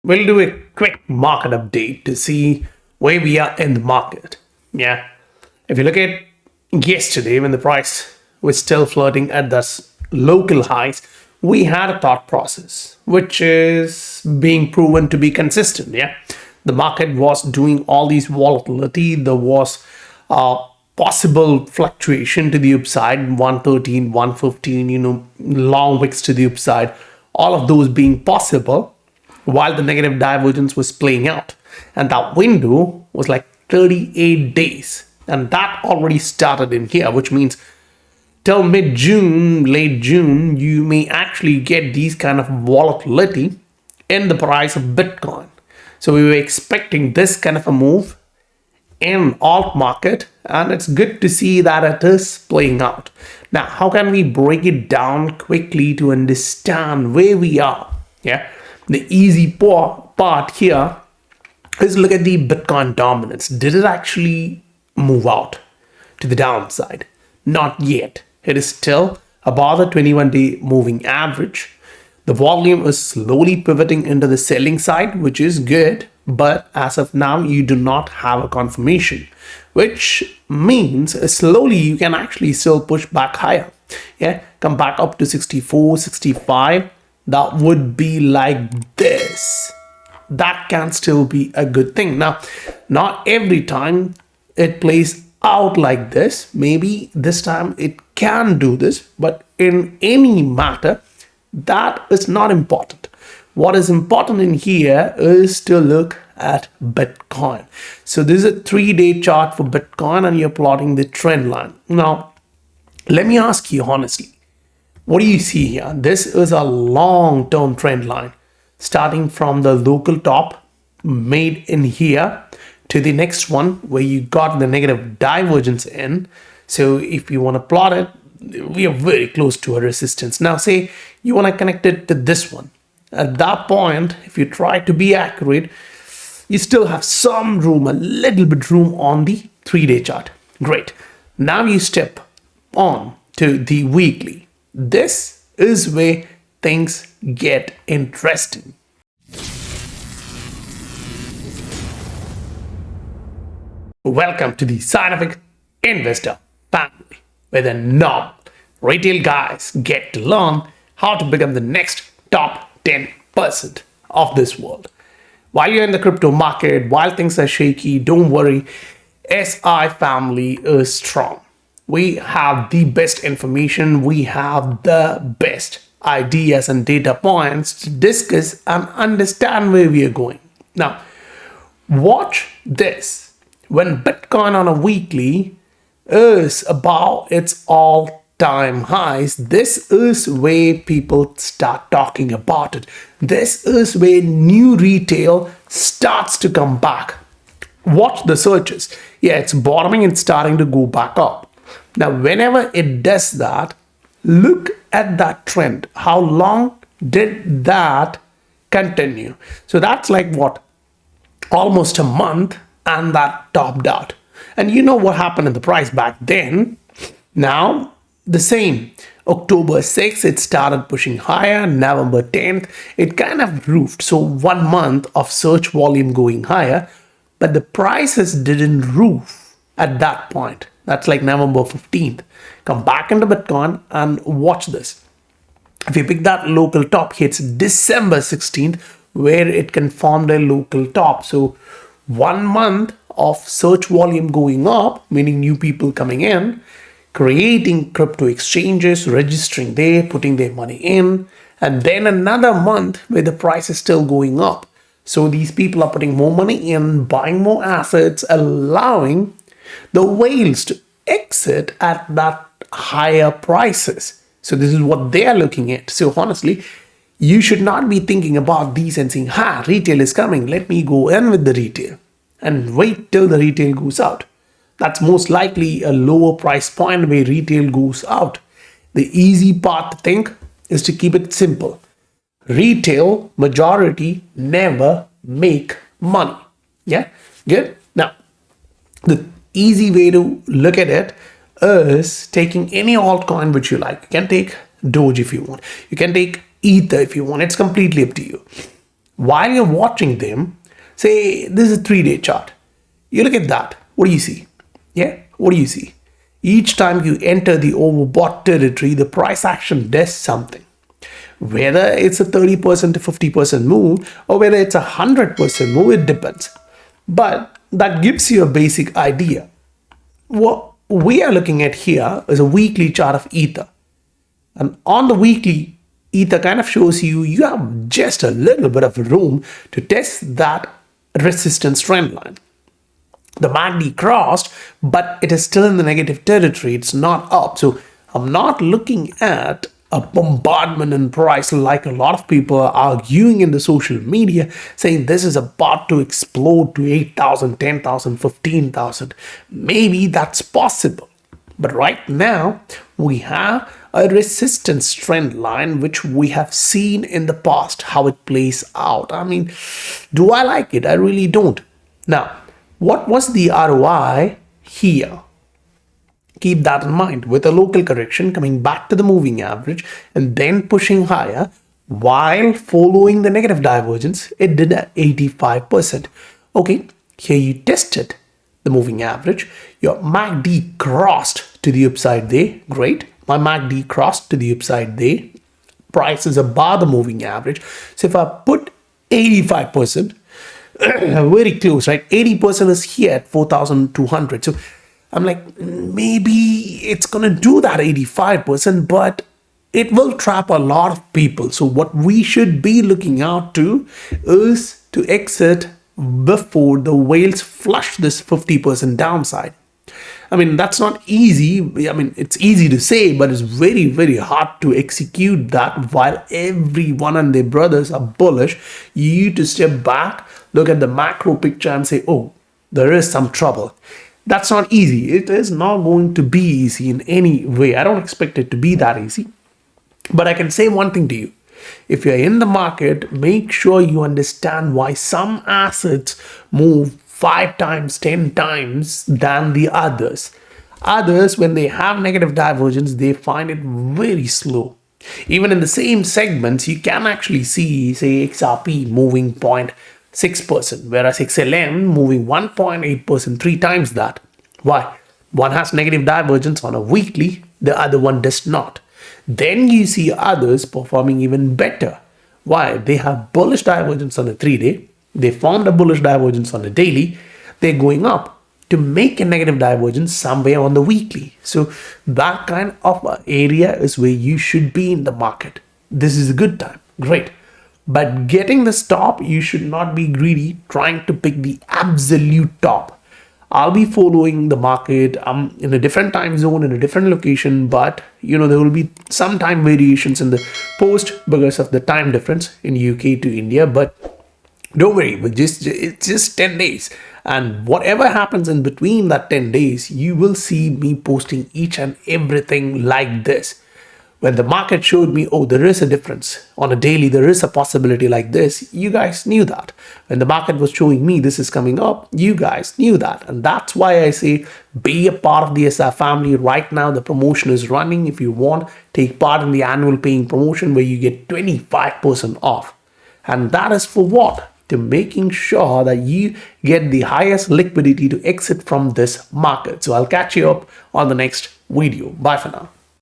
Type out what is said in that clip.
We'll do a quick market update to see where we are in the market. Yeah. If you look at yesterday when the price was still flirting at this local highs, we had a thought process which is being proven to be consistent. Yeah. The market was doing all these volatility. There was possible fluctuation to the upside, 113, 115, long wicks to the upside, all of those being possible while the negative divergence was playing out. And that window was like 38 days. And that already started in here, which means till mid-June, late June, you may actually get these kind of volatility in the price of Bitcoin. So we were expecting this kind of a move in alt market, and it's good to see that it is playing out. Now, how can we break it down quickly to understand where we are? Yeah, the easy part here is look at the Bitcoin dominance. Did it actually move out to the downside? Not yet. It is still above the 21-day moving average. The volume is slowly pivoting into the selling side, which is good. But as of now, you do not have a confirmation, which means slowly you can actually still push back higher. Yeah, come back up to 64, 65. That would be like this. That can still be a good thing. Now, not every time it plays out like this. Maybe this time it can do this, but in any matter, that is not important. What is important in here is to look at Bitcoin. So this is a 3-day chart for Bitcoin and you're plotting the trend line. Now, let me ask you honestly, what do you see here? This is a long-term trend line starting from the local top made in here to the next one where you got the negative divergence in. So if you want to plot it, we are very close to a resistance. Now say you want to connect it to this one. At that point, if you try to be accurate, you still have some room, a little bit room on the 3-day chart. Great. Now you step on to the weekly. This is where things get interesting. Welcome to the Scientific Investor family, where the normal retail guys get to learn how to become the next top 10% of this world. While you're in the crypto market, while things are shaky, don't worry, SI family is strong. We have the best information, we have the best ideas and data points to discuss and understand where we are going. Now, watch this. When Bitcoin on a weekly is about its all-time highs, this is where people start talking about it. This is where new retail starts to come back. Watch the searches. Yeah, it's bottoming and starting to go back up. Now, whenever it does that, look at that trend. How long did that continue? So that's like what? Almost a month, and that topped out. And you know what happened in the price back then? Now, the same. October 6th, it started pushing higher. November 10th, it kind of roofed. So 1 month of search volume going higher, but the prices didn't roof at that point. That's like November 15th. Come back into Bitcoin and watch this. If you pick that local top, hits December 16th, where it confirmed a local top. So 1 month of search volume going up, meaning new people coming in, creating crypto exchanges, registering there, putting their money in, and then another month where the price is still going up. So these people are putting more money in, buying more assets, allowing the whales to exit at that higher prices. So this is what they are looking at. So honestly, you should not be thinking about these and saying, retail is coming, let me go in with the retail and wait till the retail goes out. That's most likely a lower price point where retail goes out. The easy part to think is to keep it simple. Retail majority never make money. Yeah, good. Now, the easy way to look at it is taking any altcoin which you like. You can take Doge if you want. You can take Ether if you want. It's completely up to you. While you're watching them, say this is a 3-day chart. You look at that. What do you see? Yeah, what do you see? Each time you enter the overbought territory, the price action does something. Whether it's a 30% to 50% move or whether it's a 100% move, it depends. But that gives you a basic idea. What we are looking at here is a weekly chart of Ether. And on the weekly, Ether kind of shows you have just a little bit of room to test that resistance trend line. The MACD crossed, but it is still in the negative territory. It's not up. So I'm not looking at a bombardment in price like a lot of people are arguing in the social media, saying this is about to explode to 8,000, 10,000, 15,000. Maybe that's possible. But right now, we have a resistance trend line, which we have seen in the past, how it plays out. I mean, do I like it? I really don't. Now, what was the ROI here? Keep that in mind. With a local correction coming back to the moving average and then pushing higher while following the negative divergence, it did at 85%. Okay, here you tested the moving average. Your MACD crossed to the upside there. Great. My MACD crossed to the upside there. Price is above the moving average. So if I put 85%, very close, right? 80% is here at 4,200. So I'm like, maybe it's going to do that 85%, but it will trap a lot of people. So what we should be looking out to is to exit before the whales flush this 50% downside. I mean, that's not easy. I mean, it's easy to say, but it's very, very hard to execute that while everyone and their brothers are bullish. You need to step back, look at the macro picture and say, oh, there is some trouble. That's not easy. It is not going to be easy in any way. I don't expect it to be that easy. But I can say one thing to you. If you're in the market, make sure you understand why some assets move 5 times, 10 times than the others. Others, when they have negative divergence, they find it very slow. Even in the same segments, you can actually see, say, XRP moving 0.6%, whereas XLM moving 1.8%, 3 times that. Why? One has negative divergence on a weekly, the other one does not. Then you see others performing even better. Why? They have bullish divergence on a 3-day. They formed a bullish divergence on a daily. They're going up to make a negative divergence somewhere on the weekly. So that kind of area is where you should be in the market. This is a good time. Great. But getting the stop, you should not be greedy trying to pick the absolute top. I'll be following the market. I'm in a different time zone, in a different location, but there will be some time variations in the post because of the time difference in UK to India. But don't worry, it's just 10 days. And whatever happens in between that 10 days, you will see me posting each and everything like this. When the market showed me, oh, there is a difference. On a daily, there is a possibility like this. You guys knew that. When the market was showing me this is coming up, you guys knew that. And that's why I say be a part of the SR family. Right now, the promotion is running. If you want, take part in the annual paying promotion where you get 25% off. And that is for what? To making sure that you get the highest liquidity to exit from this market. So I'll catch you up on the next video. Bye for now.